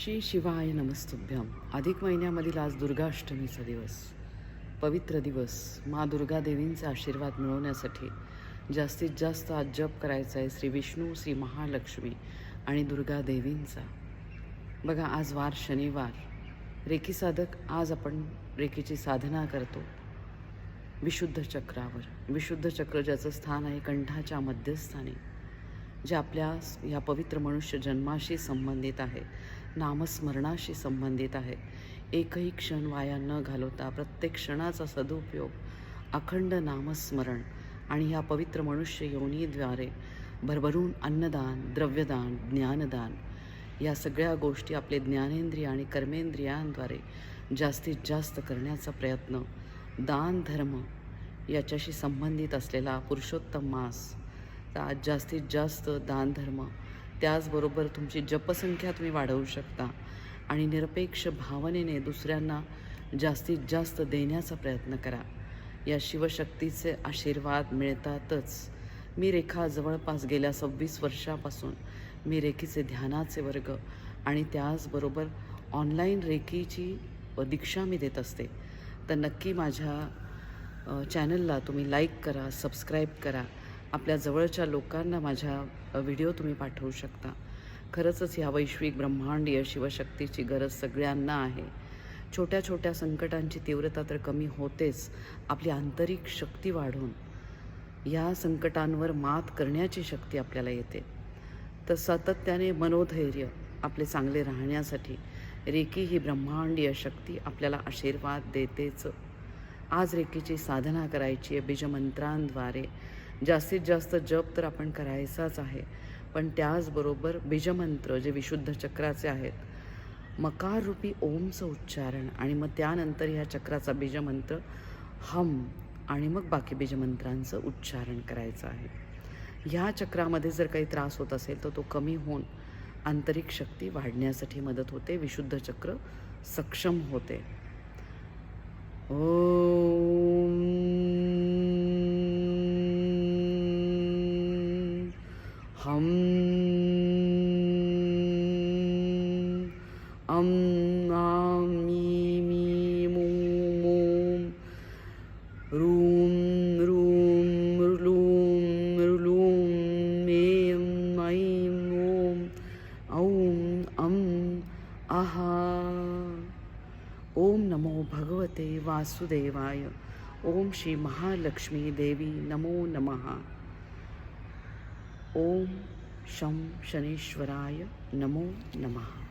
श्री शिवाय नमस्तुभ्यम. अधिक महिन्यामधील आज दुर्गाष्टमीचा दिवस, पवित्र दिवस. माँ दुर्गा देवींचा आशीर्वाद मिळवण्यासाठी जास्तीत जास्त आज जप करायचा आहे श्री विष्णू, श्री महालक्ष्मी आणि दुर्गा देवींचा. बघा, आज वार शनिवार. रेकी साधक आज आपण रेकीची साधना करतो विशुद्ध चक्रावर. विशुद्ध चक्र ज्याचं स्थान आहे कंठाच्या मध्यस्थानी, जे आपल्या या पवित्र मनुष्य जन्माशी संबंधित आहे, नामस्मरणाशी संबंधित आहे. एकही क्षण वाया न घालवता प्रत्येक क्षणाचा सदुपयोग, अखंड नामस्मरण आणि ह्या पवित्र मनुष्य योनीद्वारे भरभरून अन्नदान, द्रव्यदान, ज्ञानदान या सगळ्या गोष्टी आपले ज्ञानेंद्रिय आणि कर्मेंद्रियांद्वारे जास्तीत जास्त करण्याचा प्रयत्न. दान धर्म याच्याशी संबंधित असलेला पुरुषोत्तम मास. तर आज जास्तीत जास्त दान धर्म, त्याचबरोबर तुमची जपसंख्या तुम्ही वाढवू शकता आणि निरपेक्ष भावनेने दुसऱ्यांना जास्तीत जास्त देण्याचा प्रयत्न करा. या शिवशक्तीचे आशीर्वाद मिळतातच. मी रेखा जवळपास गेल्या 26 वर्षापासून मी रेकीचे ध्यानाचे वर्ग आणि त्याचबरोबर ऑनलाईन रेकीची दीक्षा मी देत असते. तर नक्की माझ्या चॅनलला तुम्ही लाईक करा, सबस्क्राईब करा. आपल्या जवळच्या लोकांना माझ्या व्हिडिओ तुम्ही पाठवू शकता. खरंच ह्या वैश्विक ब्रह्मांडीय शिवशक्तीची गरज सगळ्यांना आहे. छोट्या छोट्या संकटांची तीव्रता तर कमी होतेच, आपली आंतरिक शक्ती वाढून या संकटांवर मात करण्याची शक्ती आपल्याला येते. तर सातत्याने मनोधैर्य आपले चांगले राहण्यासाठी रेकी ही ब्रह्मांडीय शक्ती आपल्याला आशीर्वाद देतेच. आज रेकीची साधना करायची आहे बीजमंत्रांद्वारे. जास्तीत जास्त जप तर आपण करायचाच आहे, पण त्याचबरोबर बीजमंत्र जे विशुद्ध चक्राचे आहेत, मकार रूपी ओमचं उच्चारण आणि मग त्यानंतर ह्या चक्राचा बीजमंत्र हम आणि मग बाकी बीजमंत्रांचं उच्चारण करायचं आहे. ह्या चक्रामध्ये जर काही त्रास होत असेल तर तो कमी होऊन आंतरिक शक्ती वाढण्यासाठी मदत होते, विशुद्ध चक्र सक्षम होते. ओम हम अम आम मी मी मोम मोम रूम रूम लूम लूम ऐं ऐं ओम औं अम आहा. ओम नमो भगवते वासुदेवाय. ओम श्री महालक्ष्मी देवी नमो नमः. ओम शं शनीश्वराय नमो नमः.